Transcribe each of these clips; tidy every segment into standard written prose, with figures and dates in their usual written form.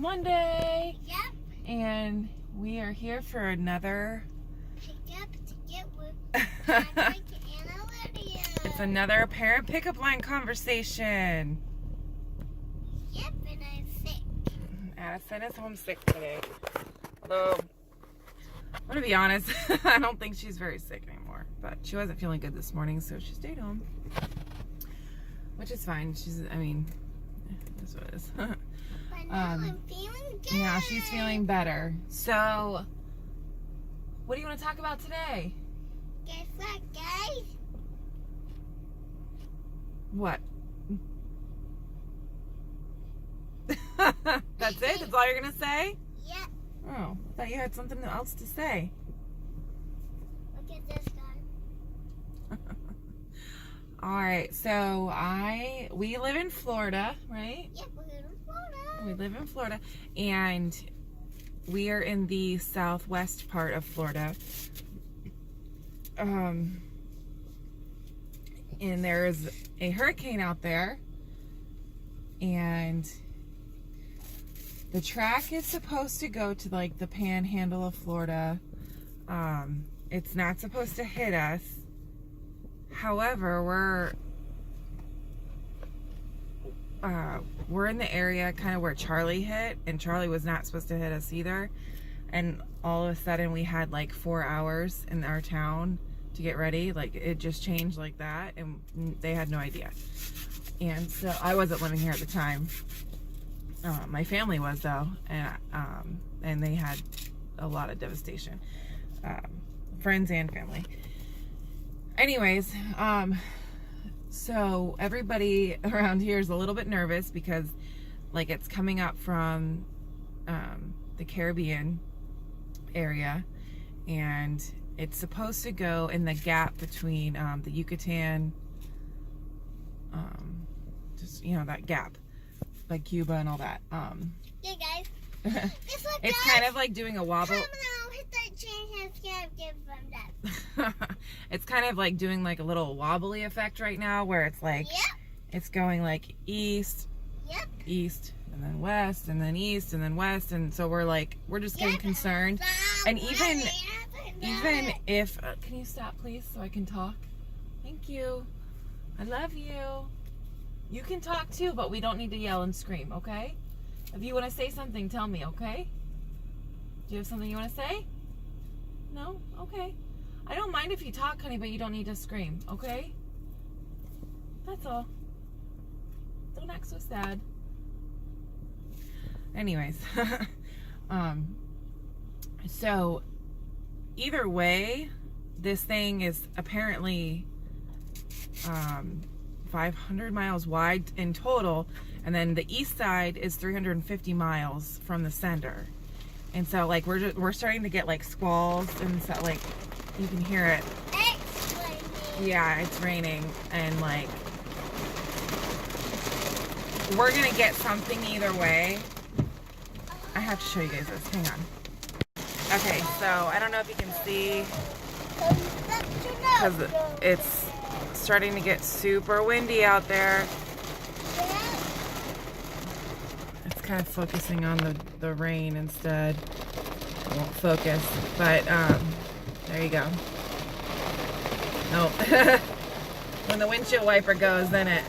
Monday. Yep. And we are here for another... Pickup to get with Patrick and Olivia. It's another parent pickup line conversation. Yep, and I'm sick. Addisyn is homesick today. Although, I'm going to be honest, I don't think she's very sick anymore. But she wasn't feeling good this morning, so she stayed home. Which is fine. That's what it is. But now I'm feeling good. Yeah, she's feeling better. So, what do you want to talk about today? Guess what, guys? What? That's it? That's all you're going to say? Yep. Oh, I thought you had something else to say. Look at this guy. All right, so we live in Florida, right? Yep, we're in Florida. We live in Florida, and we are in the southwest part of Florida. And there's a hurricane out there, and the track is supposed to go to like the panhandle of Florida. It's not supposed to hit us. However, we're in the area kind of where Charlie hit, and Charlie was not supposed to hit us either. And all of a sudden we had like 4 hours in our town to get ready. Like it just changed like that, and they had no idea. And so I wasn't living here at the time. My family was though, and they had a lot of devastation. Friends and family. Anyways, so everybody around here is a little bit nervous because like it's coming up from the Caribbean area, and it's supposed to go in the gap between the Yucatan, just, you know, that gap by Cuba and all that. Yeah, guys. Guess what, It's guys? kind of like doing a wobble. Comment below, hit that chain, give them that. It's kind of like doing like a little wobbly effect right now, where it's like Yep. it's going like east, Yep. east, and then west, and then east, and then west, and so we're just getting Yep. concerned. And even Even if can you stop please so I can talk? Thank you. I love you. You can talk too, but we don't need to yell and scream, okay? If you want to say something, tell me, okay? Do you have something you want to say? No? Okay. I don't mind if you talk, honey, but you don't need to scream, okay? That's all. Don't act so sad. Anyways. So either way, this thing is apparently 500 miles wide in total, and then the east side is 350 miles from the center. And so like we're starting to get like squalls, and so like you can hear it. it's raining. Yeah, it's raining, and like we're gonna get something either way. I have to show you guys this. Hang on. Okay, so I don't know if you can see because it's starting to get super windy out there. It's kind of focusing on the rain instead. It won't focus, but there you go. Nope. When the windshield wiper goes, then it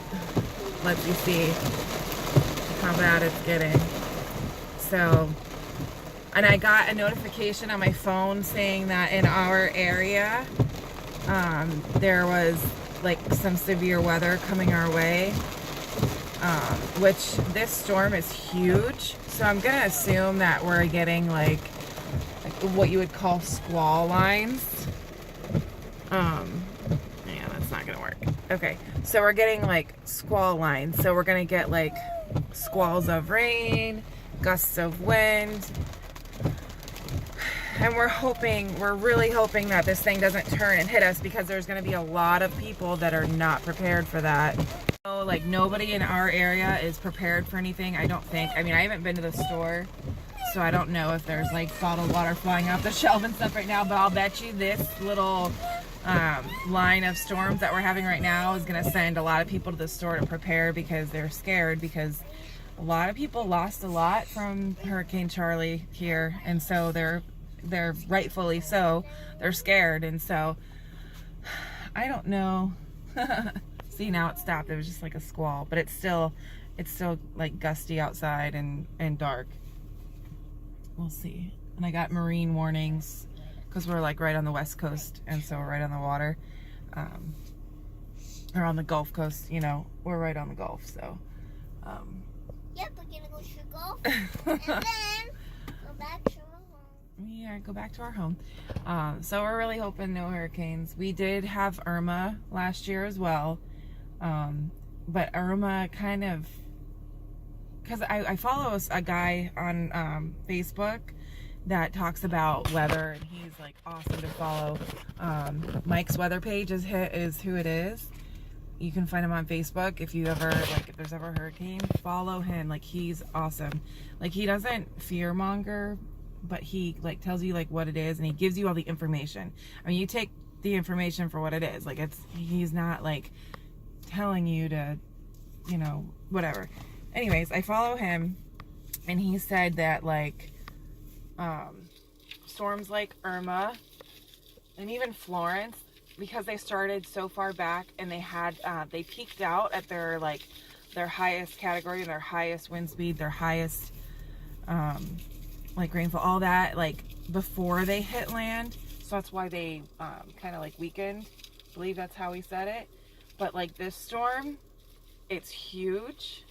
lets you see how bad it's getting. So, and I got a notification on my phone saying that in our area, there was like some severe weather coming our way, which this storm is huge. So I'm gonna assume that we're getting like what you would call squall lines. Yeah, that's not gonna work. Okay, so we're getting like squall lines. So we're gonna get like squalls of rain, gusts of wind, and we're really hoping that this thing doesn't turn and hit us, because there's going to be a lot of people that are not prepared for that. So like nobody in our area is prepared for anything, I don't think. I mean, I haven't been to the store, so I don't know if there's like bottled water flying off the shelf and stuff right now, but I'll bet you this little line of storms that we're having right now is going to send a lot of people to the store to prepare, because they're scared, because a lot of people lost a lot from Hurricane Charlie here, and so they're rightfully so. They're scared, and so I don't know. See, now it stopped. It was just like a squall, but it's still like gusty outside and dark. We'll see. And I got marine warnings because we're like right on the west coast, and so we're right on the water, or on the Gulf Coast. You know, we're right on the Gulf, so. Yep, we're gonna go to golf and then go back to our home. Yeah, go back to our home. So we're really hoping no hurricanes. We did have Irma last year as well, but Irma kind of, because I follow a guy on Facebook that talks about weather, and he's like awesome to follow. Mike's weather page is who it is. You can find him on Facebook. If you ever, like, if there's ever a hurricane, follow him. Like, he's awesome. Like, he doesn't fear monger, but he like tells you like what it is, and he gives you all the information. I mean, you take the information for what it is. Like, he's not like telling you to, you know, whatever. Anyways, I follow him, and he said that like storms like Irma and even Florence, because they started so far back, and they had they peaked out at their highest category, their highest wind speed, their highest like rainfall, all that, like before they hit land. So that's why they kind of like weakened. I believe that's how he said it. But like this storm, it's huge.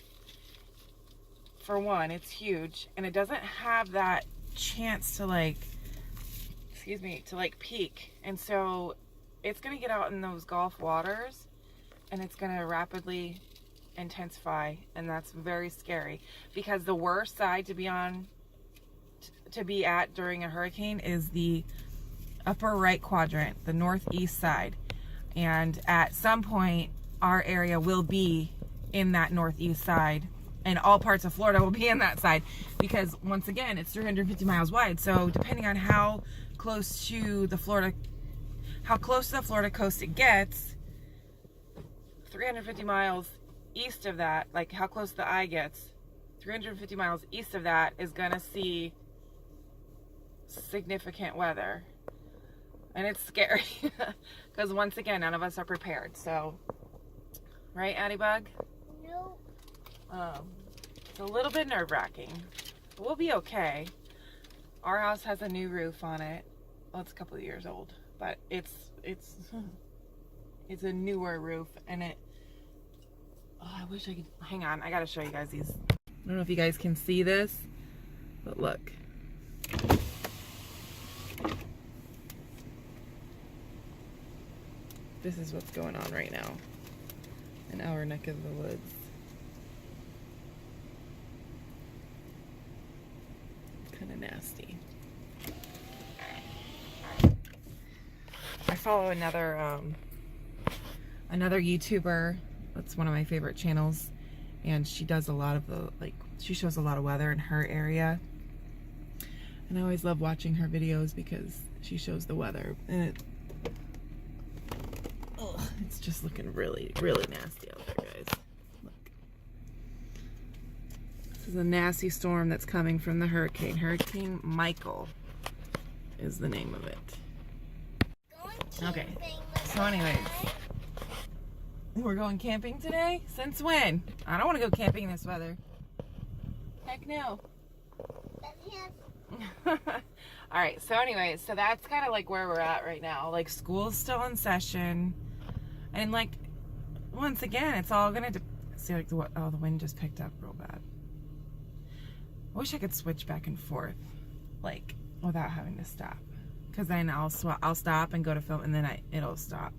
For one, it's huge, and it doesn't have that chance to like, excuse me, to like peak. And so it's going to get out in those Gulf waters, and it's going to rapidly intensify, and that's very scary, because the worst side to be on, to be at during a hurricane is the upper right quadrant, the northeast side. And at some point, our area will be in that northeast side, and all parts of Florida will be in that side, because once again, it's 350 miles wide. So depending on how close to the Florida coast it gets, 350 miles east of that, like how close the eye gets, 350 miles east of that is gonna see significant weather. And it's scary, because once again, none of us are prepared. So, right, Addybug? No. It's a little bit nerve-wracking. We'll be okay. Our house has a new roof on it. Well, it's a couple of years old, but it's a newer roof, and I wish I could, hang on, I gotta show you guys these. I don't know if you guys can see this, but look. This is what's going on right now in our neck of the woods. Kind of nasty. I follow another YouTuber. That's one of my favorite channels, and she does a lot of she shows a lot of weather in her area, and I always love watching her videos because she shows the weather, and it's just looking really, really nasty out there, guys. Look. This is a nasty storm that's coming from the hurricane. Hurricane Michael is the name of it. Okay, so anyways, we're going camping today? Since when? I don't want to go camping in this weather. Heck no. Alright, so anyways, so that's kind of like where we're at right now. Like, school's still in session. And like, once again, it's all gonna see, like, the wind just picked up real bad. I wish I could switch back and forth, like, without having to stop. Because then I'll stop and go to film, and then it'll stop.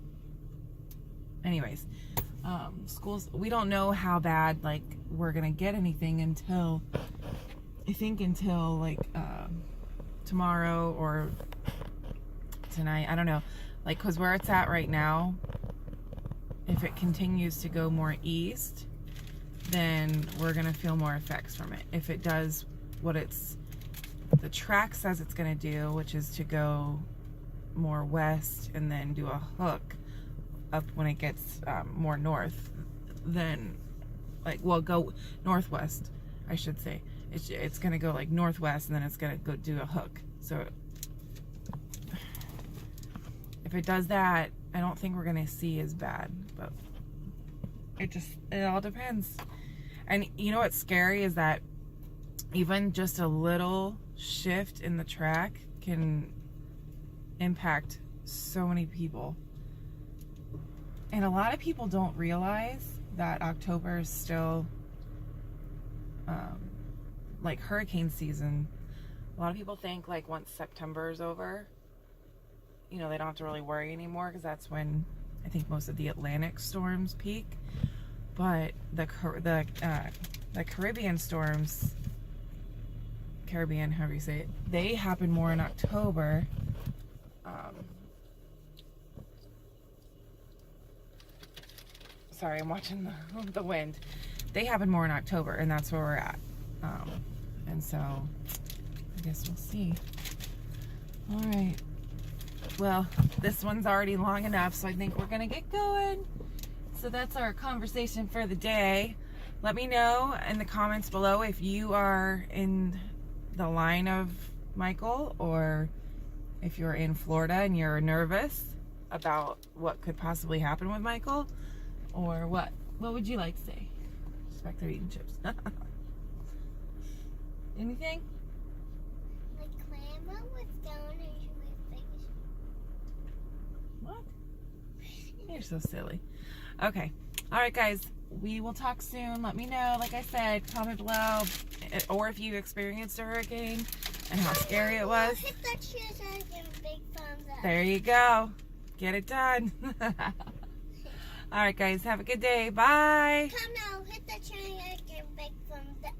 Anyways, schools, we don't know how bad, like, we're gonna get anything until, I think until, like, tomorrow or tonight. I don't know. Like, because where it's at right now, if it continues to go more east, then we're gonna feel more effects from it. If it does what the track says it's gonna do, which is to go more west and then do a hook up when it gets more north, then, like, well, go northwest, I should say. It's going to go like northwest, and then it's going to go do a hook. So if it does that, I don't think we're going to see as bad, but it all depends. And you know what's scary is that even just a little shift in the track can impact so many people. And a lot of people don't realize that October is still like hurricane season. A lot of people think like once September is over, you know, they don't have to really worry anymore, because that's when I think most of the Atlantic storms peak. But the Caribbean storms, Caribbean, however you say it, they happen more in October. Sorry, I'm watching the wind. They happen more in October, and that's where we're at. And so, I guess we'll see. All right. Well, this one's already long enough, so I think we're gonna get going. So that's our conversation for the day. Let me know in the comments below if you are in the line of Michael, or if you're in Florida and you're nervous about what could possibly happen with Michael, or what would you like to say? Just back there eating chips. Anything? Like Grandma was down and she was big. What? You're so silly. Okay. All right, guys. We will talk soon. Let me know. Like I said, comment below, or if you experienced a hurricane and how scary it was. Hit that share so I give a big thumbs up. There you go. Get it done. All right, guys. Have a good day. Bye. Come now. Hit that share so I give a big thumbs up.